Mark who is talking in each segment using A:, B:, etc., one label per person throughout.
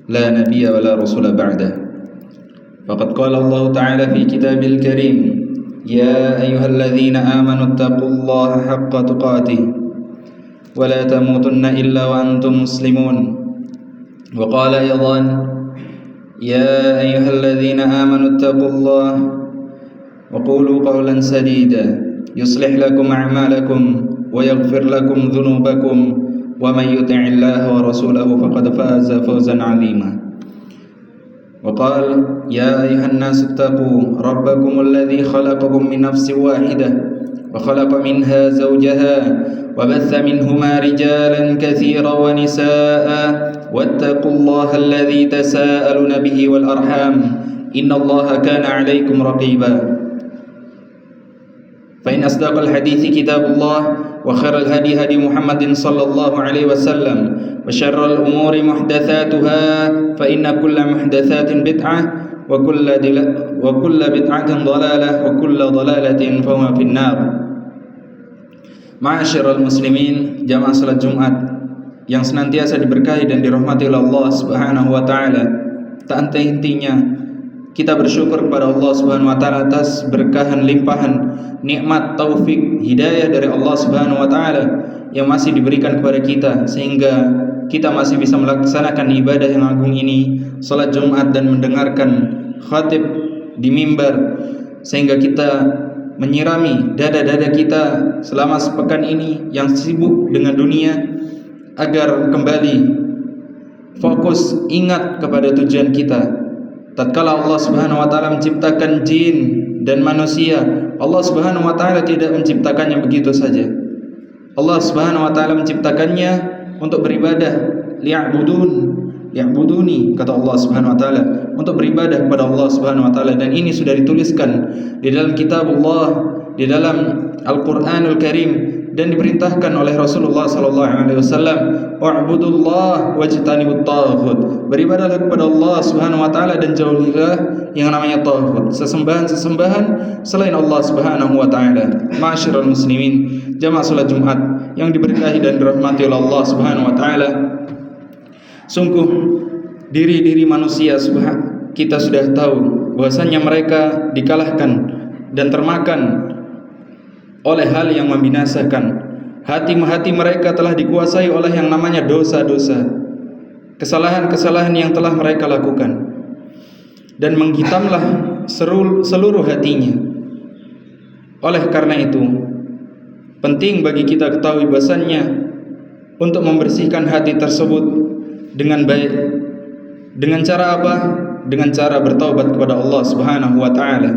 A: لا نبي ولا رسول بعده. فقد قال الله تعالى في كتابه الكريم: يا أيها الذين آمنوا اتقوا الله حق تقاته ولا تموتن إلا وأنتم مسلمون. وقال أيضا: يا أيها الذين آمنوا اتقوا الله وقولوا قولا سديدا يصلح لكم أعمالكم ويغفر لكم ذنوبكم ومن يطع الله ورسوله فقد فاز فوزا عظيما. وقال: يا أيها الناس اتقوا ربكم الذي خلقكم من نفس واحدة وخلق منها زوجها وبث منهما رجالا كثيرا ونساء واتقوا الله الذي تساءلون به والأرحام إن الله كان عليكم رقيبا. فإن أصدق الحديث كتاب الله وخير الهدي هدي محمد صلى الله عليه وسلم وشر الأمور محدثاتها فإن كل محدثات بدعة وكل بدعة ضلالة وكل ضلالة فهو في النار. Ma'asyiral muslimin, jamaah salat Jumat yang senantiasa diberkahi dan dirahmati oleh Allah Subhanahu wa taala. Tak henti-hentinya kita bersyukur kepada Allah Subhanahu wa taala atas berkahan limpahan nikmat, taufik, hidayah dari Allah Subhanahu wa taala yang masih diberikan kepada kita sehingga kita masih bisa melaksanakan ibadah yang agung ini, salat Jumat, dan mendengarkan khatib di mimbar, sehingga kita menyirami dada-dada kita selama sepekan ini yang sibuk dengan dunia agar kembali fokus ingat kepada tujuan kita. Tatkala Allah Subhanahu wa taala menciptakan jin dan manusia, Allah Subhanahu wa taala tidak menciptakannya begitu saja. Allah Subhanahu wa taala menciptakannya untuk beribadah, liya'buduni, kata Allah Subhanahu wa taala, untuk beribadah kepada Allah Subhanahu wa taala, dan ini sudah dituliskan di dalam kitab Allah, di dalam Al-Qur'anul Karim, dan diperintahkan oleh Rasulullah sallallahu alaihi wasallam, wa'budullah wajtanibut taghut, beribadahlah kepada Allah Subhanahu wa taala dan jauhilah yang namanya taghut, sesembahan-sesembahan selain Allah Subhanahu wa taala. Ma'asyiral muslimin, jamaah salat Jumat yang diberkahi dan dirahmati oleh Allah Subhanahu wa taala, sungguh diri-diri manusia kita sudah tahu bahwasanya mereka dikalahkan dan termakan oleh hal yang membinasakan. Hati-hati mereka telah dikuasai oleh yang namanya dosa-dosa, kesalahan-kesalahan yang telah mereka lakukan, dan menghitamlah seluruh hatinya. Oleh karena itu, penting bagi kita ketahui bahwasannya untuk membersihkan hati tersebut dengan baik, dengan cara apa? Dengan cara bertaubat kepada Allah Subhanahu wa taala,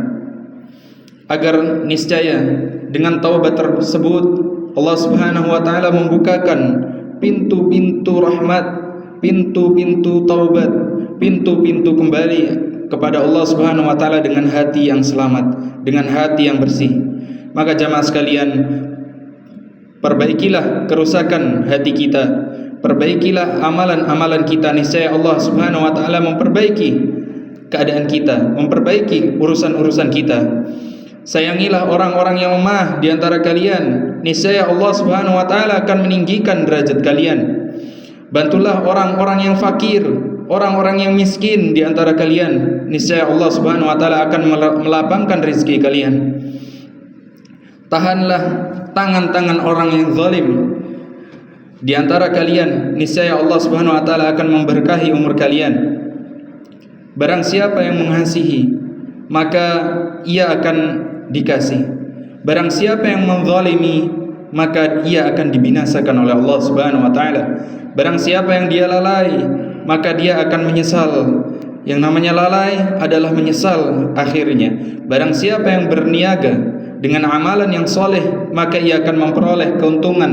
A: agar niscaya dengan taubat tersebut Allah Subhanahu wa taala membukakan pintu-pintu rahmat, pintu-pintu taubat, pintu-pintu kembali kepada Allah Subhanahu wa taala dengan hati yang selamat, dengan hati yang bersih. Maka jamaah sekalian, perbaikilah kerusakan hati kita, perbaikilah amalan-amalan kita, niscaya Allah Subhanahu wa taala memperbaiki keadaan kita, memperbaiki urusan-urusan kita. Sayangilah orang-orang yang lemah di antara kalian, niscaya Allah Subhanahu wa taala akan meninggikan derajat kalian. Bantulah orang-orang yang fakir, orang-orang yang miskin di antara kalian, niscaya Allah Subhanahu wa taala akan melapangkan rezeki kalian. Tahanlah tangan-tangan orang yang zalim di antara kalian, niscaya Allah Subhanahu wa taala akan memberkahi umur kalian. Barang siapa yang mengasihi, maka ia akan dikasih. Barang siapa yang menzalimi, maka ia akan dibinasakan oleh Allah Subhanahu wa taala. Barang siapa yang dia lalai, maka dia akan menyesal. Yang namanya lalai adalah menyesal akhirnya. Barang siapa yang berniaga dengan amalan yang soleh, maka ia akan memperoleh keuntungan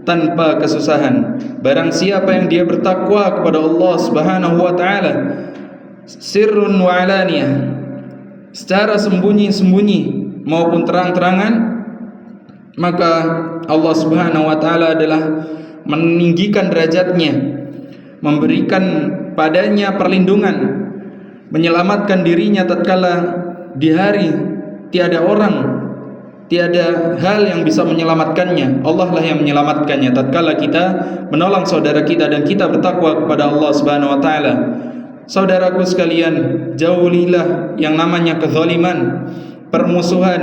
A: tanpa kesusahan. Barang siapa yang dia bertakwa kepada Allah Subhanahu wa taala, sirrun wa alaniyah, secara sembunyi-sembunyi maupun terang-terangan, maka Allah Subhanahu wa taala adalah meninggikan derajatnya, memberikan padanya perlindungan, menyelamatkan dirinya tatkala di hari tiada orang, tiada hal yang bisa menyelamatkannya. Allah lah yang menyelamatkannya tatkala kita menolong saudara kita dan kita bertakwa kepada Allah Subhanahu wa taala. Saudaraku sekalian, jauhilah yang namanya kezaliman, permusuhan,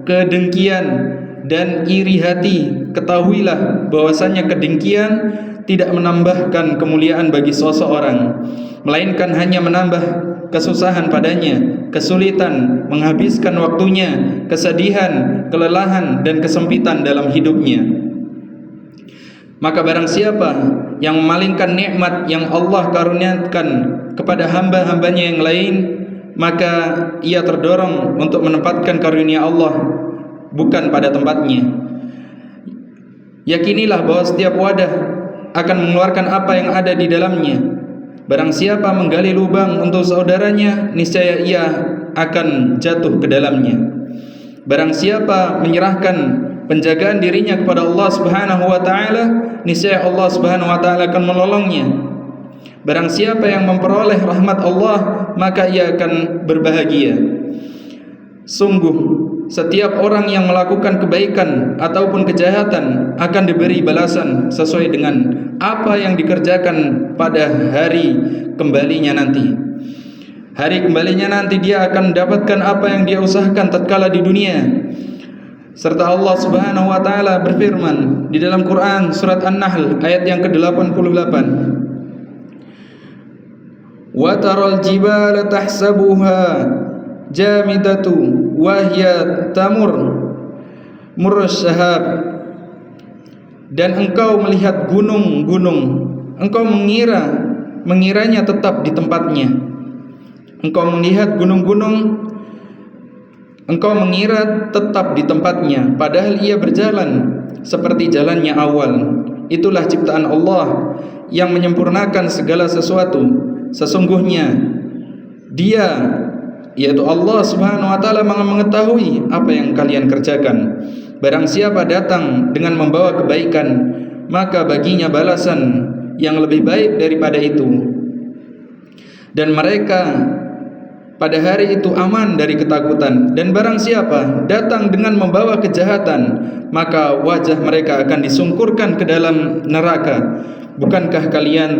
A: kedengkian dan iri hati. Ketahuilah bahwasanya kedengkian tidak menambahkan kemuliaan bagi seseorang, melainkan hanya menambah kesusahan padanya, kesulitan, menghabiskan waktunya, kesedihan, kelelahan dan kesempitan dalam hidupnya. Maka barang siapa yang memalingkan nikmat yang Allah karuniakan kepada hamba-hambanya yang lain, maka ia terdorong untuk menempatkan karunia Allah bukan pada tempatnya. Yakinilah bahwa setiap wadah akan mengeluarkan apa yang ada di dalamnya. Barang siapa menggali lubang untuk saudaranya, niscaya ia akan jatuh ke dalamnya. Barang siapa menyerahkan penjagaan dirinya kepada Allah Subhanahu wa taala, niscaya Allah Subhanahu wa taala akan menolongnya. Barang siapa yang memperoleh rahmat Allah, maka ia akan berbahagia. Sungguh setiap orang yang melakukan kebaikan ataupun kejahatan akan diberi balasan sesuai dengan apa yang dikerjakan pada hari kembalinya nanti. Hari kembalinya nanti dia akan mendapatkan apa yang dia usahakan tatkala di dunia. Serta Allah Subhanahu wa taala berfirman di dalam Quran surat An-Nahl ayat yang ke-88. Wa taral jibala tahsabuha jamidatu wa hiya tamur mursyahab. Dan engkau melihat gunung-gunung, engkau mengiranya tetap di tempatnya. Engkau melihat gunung-gunung, engkau mengira tetap di tempatnya, padahal ia berjalan seperti jalannya awal. Itulah ciptaan Allah yang menyempurnakan segala sesuatu. Sesungguhnya Dia, yaitu Allah Subhanahu wa taala, mengetahui apa yang kalian kerjakan. Barang siapa datang dengan membawa kebaikan, maka baginya balasan yang lebih baik daripada itu. Dan mereka pada hari itu aman dari ketakutan. Dan barang siapa datang dengan membawa kejahatan, maka wajah mereka akan disungkurkan ke dalam neraka. Bukankah kalian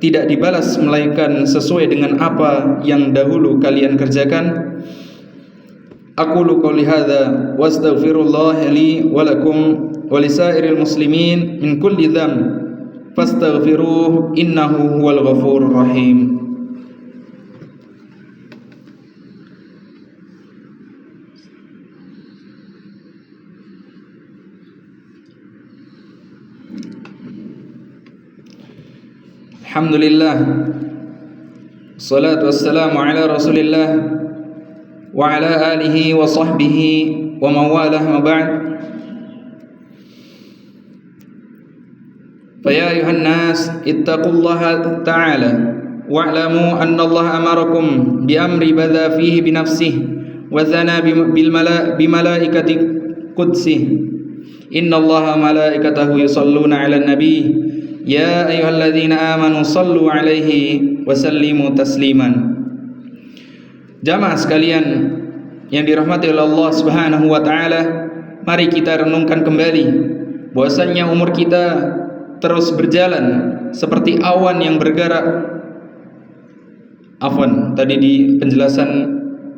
A: tidak dibalas melainkan sesuai dengan apa yang dahulu kalian kerjakan? Aqulu qouli hadza wa astaghfirullah li wa lakum wa lisairil muslimin min kulli dzamb fastaghfiruhu innahu huwal ghafurur rahim. Alhamdulillah, salatu wassalamu ala rasulillah wa ala alihi wa sahbihi wa mawalah ma ba'd. Faya ayuhan nas ittaqullaha ta'ala wa'lamu anna Allah amarakum bi amri badha fihi bi nafsihi wa thana bi malaikati qudsihi. Inna Allaha malaikatahu yusalluna 'alan nabi. Ya ayyuhalladzina amanu sallu alaihi wa sallimu tasliman. Jamaah sekalian yang dirahmati oleh Allah Subhanahu wa taala, mari kita renungkan kembali bahwasannya umur kita terus berjalan seperti awan yang bergerak. Afwan, tadi di penjelasan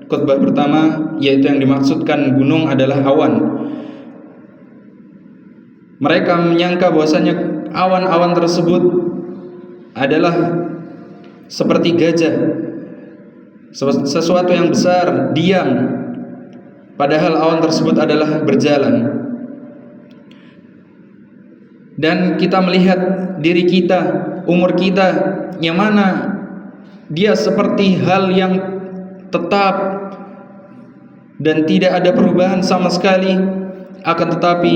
A: khutbah pertama, yaitu yang dimaksudkan gunung adalah awan. Mereka menyangka bahwasanya awan-awan tersebut adalah seperti gajah, sesuatu yang besar, diam, padahal awan tersebut adalah berjalan. Dan kita melihat diri kita, umur kita, yang mana dia seperti hal yang tetap dan tidak ada perubahan sama sekali, akan tetapi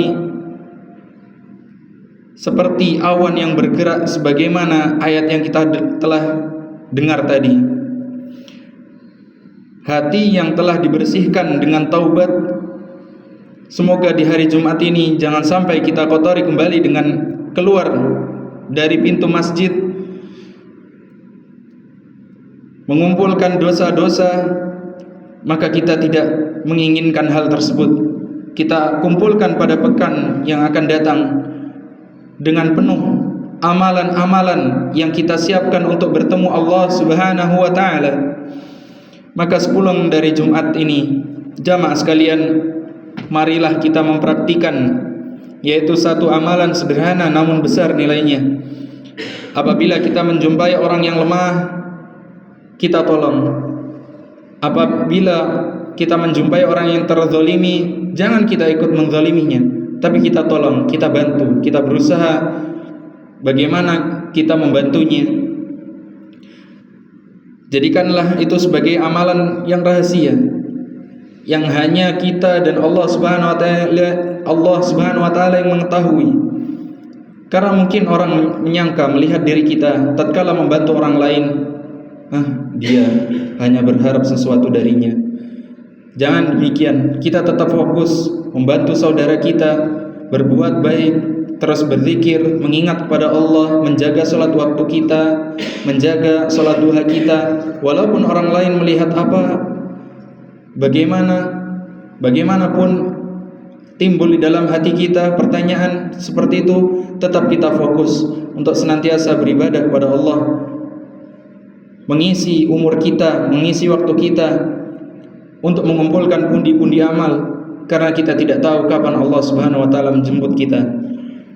A: seperti awan yang bergerak, sebagaimana ayat yang kita telah dengar tadi. Hati yang telah dibersihkan dengan taubat, semoga di hari Jumat ini jangan sampai kita kotori kembali dengan keluar dari pintu masjid, mengumpulkan dosa-dosa, maka kita tidak menginginkan hal tersebut. kita kumpulkan pada pekan yang akan datang dengan penuh amalan-amalan yang kita siapkan untuk bertemu Allah Subhanahu wa taala. Maka sepulang dari Jumat ini, jamaah sekalian, marilah kita mempraktikan, yaitu satu amalan sederhana namun besar nilainya. Apabila kita menjumpai orang yang lemah, kita tolong. Apabila kita menjumpai orang yang terzalimi, jangan kita ikut menzaliminya, tapi kita tolong, kita bantu, kita berusaha bagaimana kita membantunya. Jadikanlah itu sebagai amalan yang rahasia, yang hanya kita dan Allah Subhanahu wa taala yang mengetahui. Karena mungkin orang menyangka, melihat diri kita tatkala membantu orang lain, dia hanya berharap sesuatu darinya. Jangan demikian. Kita tetap fokus membantu saudara kita, berbuat baik, terus berzikir, mengingat kepada Allah, menjaga salat waktu kita, menjaga salat duha kita. Walaupun orang lain melihat bagaimanapun timbul di dalam hati kita pertanyaan seperti itu, tetap kita fokus untuk senantiasa beribadah kepada Allah, mengisi umur kita, mengisi waktu kita untuk mengumpulkan pundi-pundi amal, karena kita tidak tahu kapan Allah Subhanahu wa taala menjemput kita.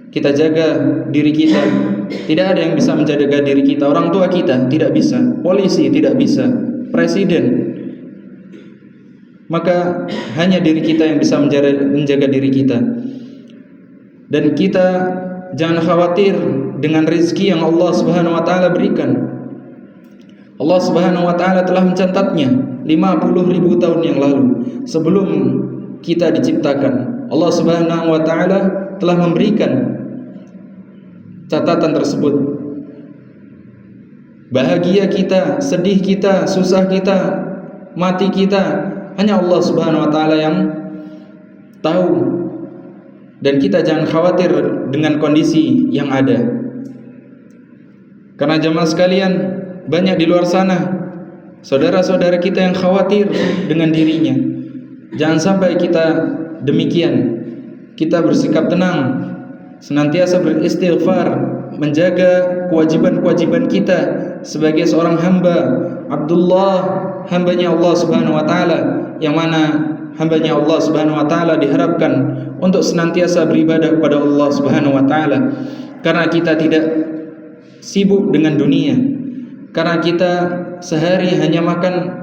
A: Kita jaga diri kita. Tidak ada yang bisa menjaga diri kita. Orang tua kita tidak bisa, polisi tidak bisa, presiden. Maka hanya diri kita yang bisa menjaga diri kita. Dan kita jangan khawatir dengan rezeki yang Allah Subhanahu wa taala berikan. Allah Subhanahu wa taala telah mencatatnya 50.000 tahun yang lalu, sebelum kita diciptakan. Allah Subhanahu wa taala telah memberikan catatan tersebut. Bahagia kita, sedih kita, susah kita, mati kita, hanya Allah Subhanahu wa taala yang tahu. Dan kita jangan khawatir dengan kondisi yang ada. Karena jemaah sekalian, banyak di luar sana saudara-saudara kita yang khawatir dengan dirinya. Jangan sampai kita demikian. Kita bersikap tenang, senantiasa beristighfar, menjaga kewajiban-kewajiban kita sebagai seorang hamba Abdullah, hambanya Allah Subhanahu wa taala, yang mana hambanya Allah Subhanahu wa taala diharapkan untuk senantiasa beribadah kepada Allah Subhanahu wa taala. Karena kita tidak sibuk dengan dunia, karena kita sehari hanya makan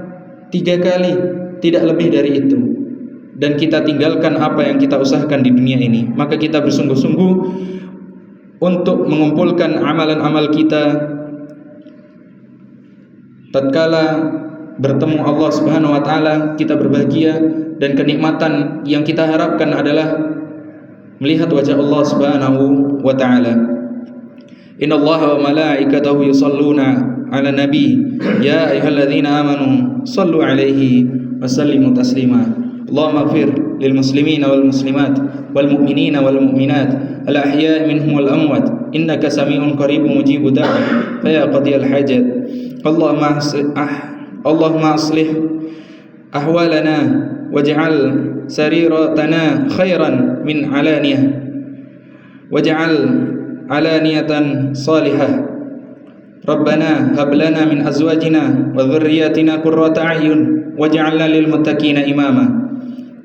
A: 3 kali, tidak lebih dari itu, dan kita tinggalkan apa yang kita usahakan di dunia ini. Maka kita bersungguh-sungguh untuk mengumpulkan amalan-amal kita tatkala bertemu Allah Subhanahu wa taala, kita berbahagia, dan kenikmatan yang kita harapkan adalah melihat wajah Allah Subhanahu wa taala. Innallaha wa malaikatahu yusholluna 'alan nabi ya ayyuhalladzina amanu shallu 'alaihi wa sallimu taslima. Allahumma ighfir lil muslimina wal muslimat wal mu'minina wal mu'minat al ahya'i minhum wal amwat innaka sami'un qaribun mujibud da'wat fa ya qadiyal hajat. Allahumma aslih ahwalana waj'al sariratana khairan min alaniyah waj'al alaniyatan salihah. Rabbana hab lana min azwajina wa dhurriyyatina qurrata a'yun waj'alna lil muttaqina imama.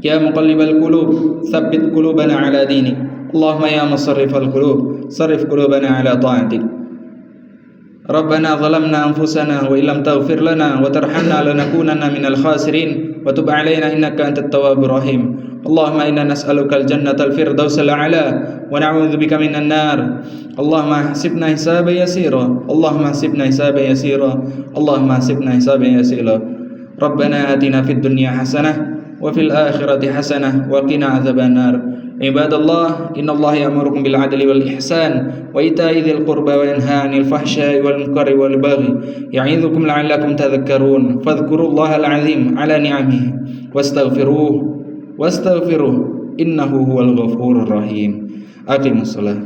A: Ya muqallibal qulub tsabbit qulubana ala dinik. Allahumma ya musarrifal qulub sarrif qulubana ala ta'atik. Rabbana zalamna anfusana wa illam taghfir lana wa tarhamna lanakunanna minal khasirin wa tub 'alaina innaka antat tawwabur rahim. Allahumma inna nas'aluka al-jannata al-firdausa al-a'la wa na'udzu bika minan nar. Allahumma hasibna hisaban yasira. Allahumma hasibna hisaban yasira. Allahumma hasibna hisaban yasira. Rabbana atina fid dunya hasanah wa fil akhirati hasanah wa qina adzabannar. Ibadallah, innallaha ya'murukum bil 'adli wal ihsan wa ita'i dzil qurba wa yanha 'anil fahsya'i wal munkari wal baghi ya'idzukum la'allakum tadhakkarun. Fadhkurullaha al-'azim 'ala ni'amihi wastaghfiruh innahu huwal ghafurur rahim. Aqimus shalah.